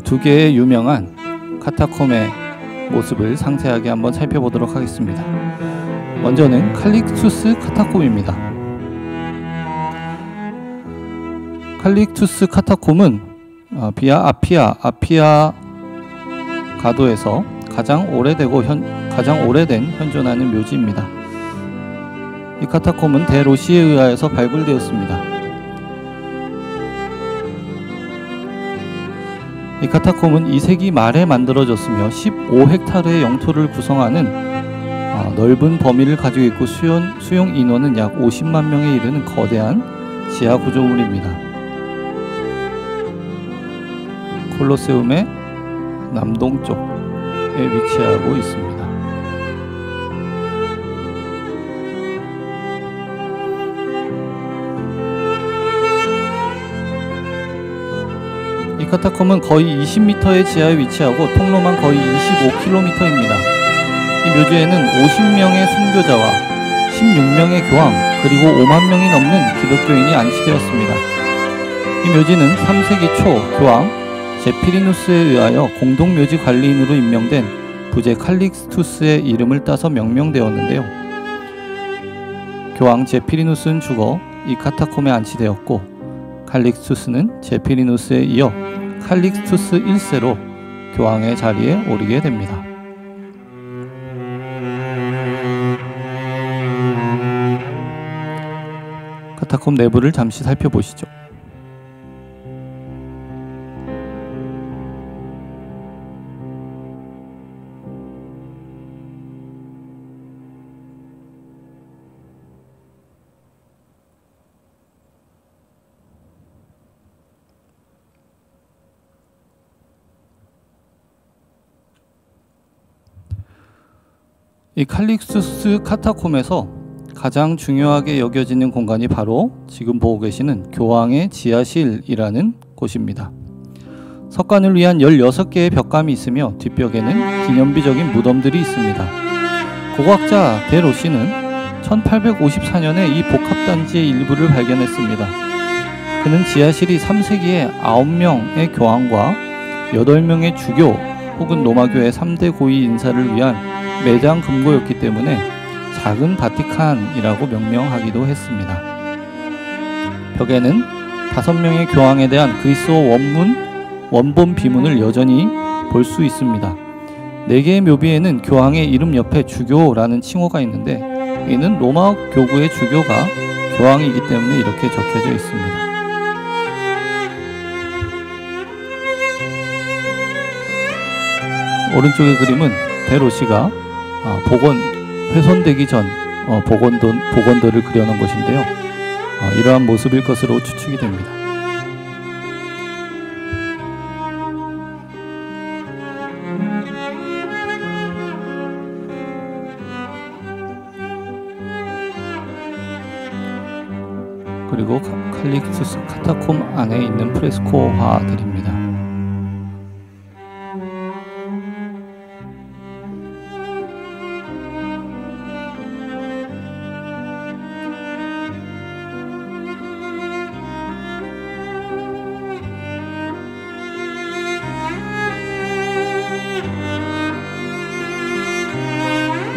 2개의 유명한 카타콤의 모습을 상세하게 한번 살펴보도록 하겠습니다. 먼저는 칼릭투스 카타콤입니다. 칼릭투스 카타콤은 비아 아피아 가도에서 가장 오래된 현존하는 묘지입니다. 이 카타콤은 데로시에 의하여서 발굴되었습니다. 이 카타콤은 2세기 말에 만들어졌으며 15헥타르의 영토를 구성하는 넓은 범위를 가지고 있고 수용 인원은 약 50만 명에 이르는 거대한 지하 구조물입니다. 콜로세움의 남동쪽에 위치하고 있습니다. 이 카타콤은 거의 20m의 지하에 위치하고 통로만 거의 25km입니다. 이 묘지에는 50명의 순교자와 16명의 교황 그리고 5만 명이 넘는 기독교인이 안치되었습니다. 이 묘지는 3세기 초 교황 제피리누스에 의하여 공동묘지 관리인으로 임명된 부제 칼릭투스의 이름을 따서 명명되었는데요. 교황 제피리누스는 죽어 이 카타콤에 안치되었고 칼릭투스는 제피리누스에 이어 칼릭투스 1세로 교황의 자리에 오르게 됩니다. 카타콤 내부를 잠시 살펴보시죠. 이 칼릭투스 카타콤에서 가장 중요하게 여겨지는 공간이 바로 지금 보고 계시는 교황의 지하실이라는 곳입니다. 석관을 위한 16개의 벽감이 있으며 뒷벽에는 기념비적인 무덤들이 있습니다. 고고학자 데로시는 1854년에 이 복합단지의 일부를 발견했습니다. 그는 지하실이 3세기에 9명의 교황과 8명의 주교 혹은 로마교회 3대 고위 인사를 위한 매장 금고였기 때문에 작은 바티칸이라고 명명하기도 했습니다. 벽에는 5명의 교황에 대한 그리스어 원본 비문을 여전히 볼 수 있습니다. 4개의 묘비에는 교황의 이름 옆에 주교라는 칭호가 있는데 이는 로마 교구의 주교가 교황이기 때문에 이렇게 적혀져 있습니다. 오른쪽의 그림은 데로시가 훼손되기 전 복원도를 그려놓은 것인데요. 이러한 모습일 것으로 추측이 됩니다. 그리고 칼릭투스 카타콤 안에 있는 프레스코화들입니다.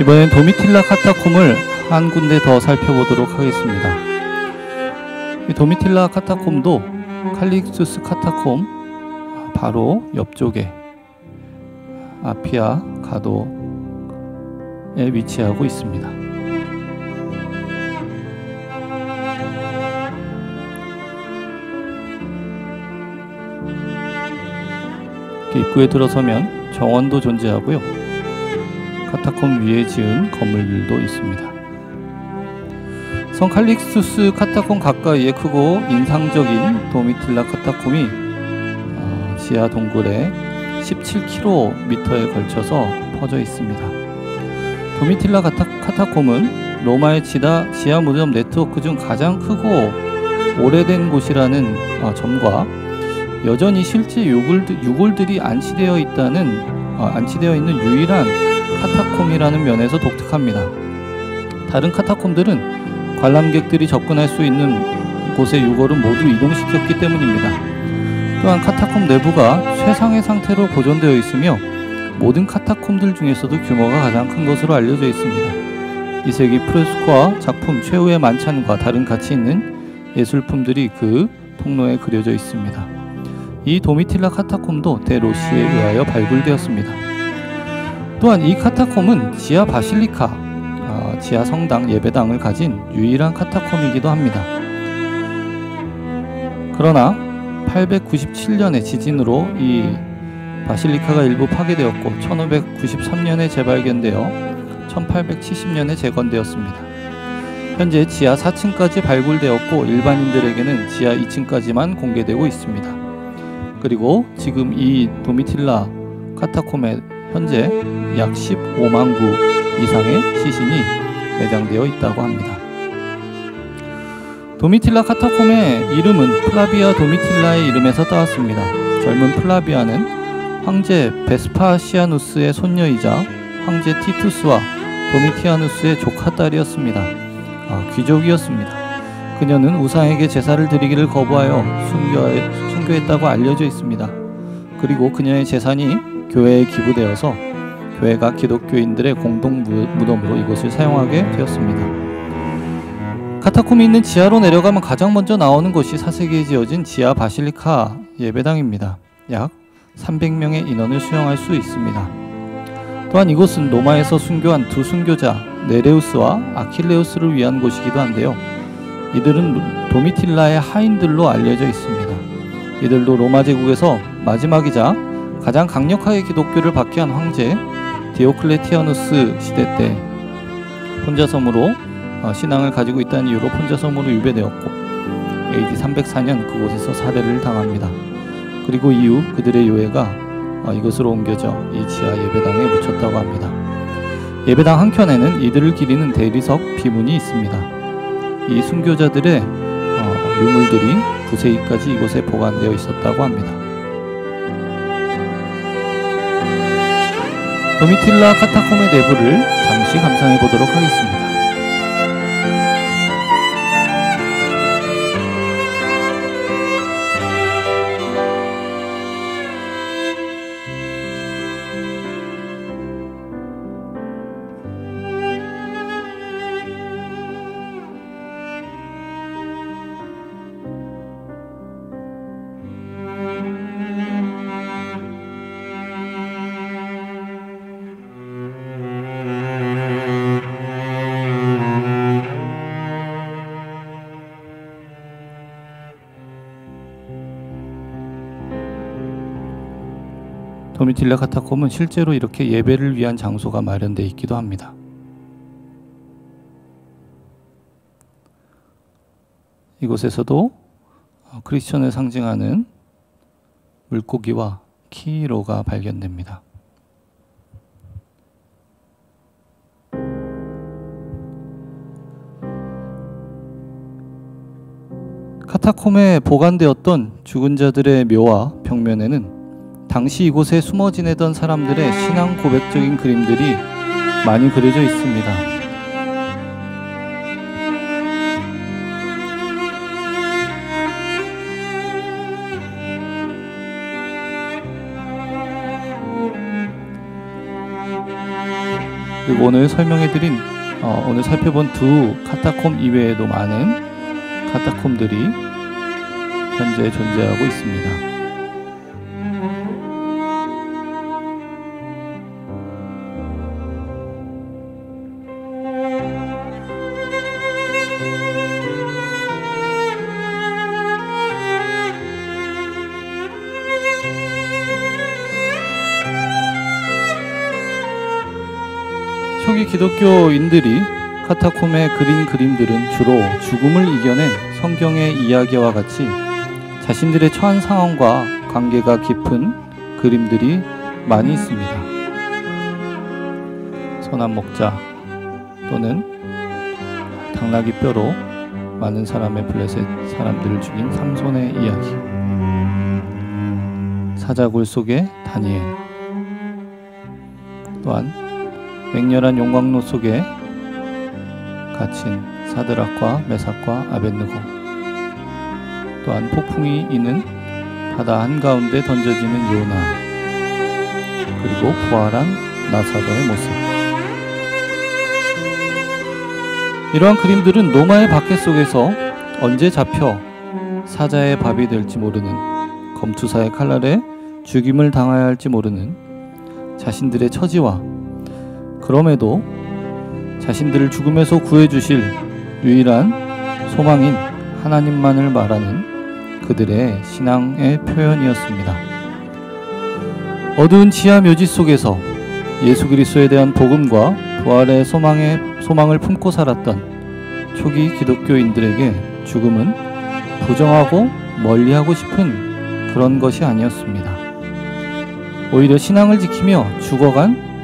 이번엔 도미틸라 카타콤을 한 군데 더 살펴보도록 하겠습니다. 이 도미틸라 카타콤도 칼릭투스 카타콤 바로 옆쪽에 아피아 가도에 위치하고 있습니다. 입구에 들어서면 정원도 존재하고요. 카타콤 위에 지은 건물들도 있습니다. 성 칼릭투스 카타콤 가까이에 크고 인상적인 도미틸라 카타콤이 지하 동굴에 17km에 걸쳐서 퍼져 있습니다. 도미틸라 카타콤은 로마의 지하 무덤 네트워크 중 가장 크고 오래된 곳이라는 점과 여전히 실제 유골들이 안치되어 있는 유일한 카타콤이라는 면에서 독특합니다. 다른 카타콤들은 관람객들이 접근할 수 있는 곳의 유골은 모두 이동시켰기 때문입니다. 또한 카타콤 내부가 최상의 상태로 보존되어 있으며 모든 카타콤들 중에서도 규모가 가장 큰 것으로 알려져 있습니다. 2세기 프레스코와 작품 최후의 만찬과 다른 가치 있는 예술품들이 그 통로에 그려져 있습니다. 이 도미틸라 카타콤도 데로시에 의하여 발굴되었습니다. 또한 이 카타콤은 지하 바실리카, 지하 성당 예배당을 가진 유일한 카타콤이기도 합니다. 그러나 897년의 지진으로 이 바실리카가 일부 파괴되었고 1593년에 재발견되어 1870년에 재건되었습니다. 현재 지하 4층까지 발굴되었고 일반인들에게는 지하 2층까지만 공개되고 있습니다. 그리고 지금 이 도미틸라 카타콤에 현재 약 15만 구 이상의 시신이 매장되어 있다고 합니다. 도미틸라 카타콤의 이름은 플라비아 도미틸라의 이름에서 따왔습니다. 젊은 플라비아는 황제 베스파시아누스의 손녀이자 황제 티투스와 도미티아누스의 조카딸이었습니다. 귀족이었습니다. 그녀는 우상에게 제사를 드리기를 거부하여 순교했다고 알려져 있습니다. 그리고 그녀의 재산이 교회에 기부되어서 교회가 기독교인들의 공동 무덤으로 이곳을 사용하게 되었습니다. 카타콤이 있는 지하로 내려가면 가장 먼저 나오는 것이 4세기에 지어진 지하 바실리카 예배당입니다. 약 300명의 인원을 수용할 수 있습니다. 또한 이곳은 로마에서 순교한 두 순교자 네레우스와 아킬레우스를 위한 곳이기도 한데요. 이들은 도미틸라의 하인들로 알려져 있습니다. 이들도 로마 제국에서 마지막이자 가장 강력하게 기독교를 박해한 황제 디오클레티아누스 시대 때 혼자섬으로 신앙을 가지고 있다는 이유로 혼자섬으로 유배되었고 AD 304년 그곳에서 살해를 당합니다. 그리고 이후 그들의 요해가 이것으로 옮겨져 이 지하 예배당에 묻혔다고 합니다. 예배당 한켠에는 이들을 기리는 대리석 비문이 있습니다. 이 순교자들의 유물들이 9세기까지 이곳에 보관되어 있었다고 합니다. 도미틸라 카타콤의 내부를 잠시 감상해 보도록 하겠습니다. 도미틸라 카타콤은 실제로 이렇게 예배를 위한 장소가 마련되어 있기도 합니다. 이곳에서도 크리스천을 상징하는 물고기와 키로가 발견됩니다. 카타콤에 보관되었던 죽은 자들의 묘와 벽면에는 당시 이곳에 숨어 지내던 사람들의 신앙 고백적인 그림들이 많이 그려져 있습니다. 그리고 오늘 오늘 살펴본 두 카타콤 이외에도 많은 카타콤들이 현재 존재하고 있습니다. 초기 기독교인들이 카타콤에 그린 그림들은 주로 죽음을 이겨낸 성경의 이야기와 같이 자신들의 처한 상황과 관계가 깊은 그림들이 많이 있습니다. 선한 목자 또는 당나귀 뼈로 많은 사람의 블레셋 사람들을 죽인 삼손의 이야기, 사자굴 속의 다니엘, 또한 맹렬한 용광로 속에 갇힌 사드락과 메삭과 아벳느고, 또한 폭풍이 이는 바다 한가운데 던져지는 요나, 그리고 부활한 나사로의 모습. 이러한 그림들은 노마의 박해 속에서 언제 잡혀 사자의 밥이 될지 모르는, 검투사의 칼날에 죽임을 당해야 할지 모르는 자신들의 처지와 그럼에도 자신들을 죽음에서 구해주실 유일한 소망인 하나님만을 말하는 그들의 신앙의 표현이었습니다. 어두운 지하 묘지 속에서 예수 그리스도에 대한 복음과 부활의 소망을 품고 살았던 초기 기독교인들에게 죽음은 부정하고 멀리하고 싶은 그런 것이 아니었습니다. 오히려 신앙을 지키며 죽은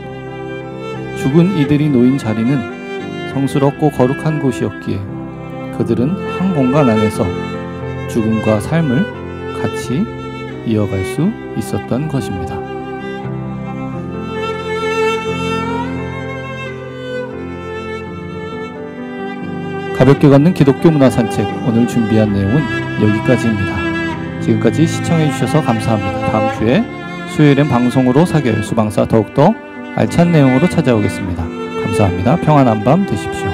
이들이 놓인 자리는 성스럽고 거룩한 곳이었기에 그들은 한 공간 안에서 죽음과 삶을 같이 이어갈 수 있었던 것입니다. 가볍게 걷는 기독교 문화 산책, 오늘 준비한 내용은 여기까지입니다. 지금까지 시청해 주셔서 감사합니다. 다음 주에 수요일엔 방송으로 사교육 수방사 더욱더 알찬 내용으로 찾아오겠습니다. 감사합니다. 평안한 밤 되십시오.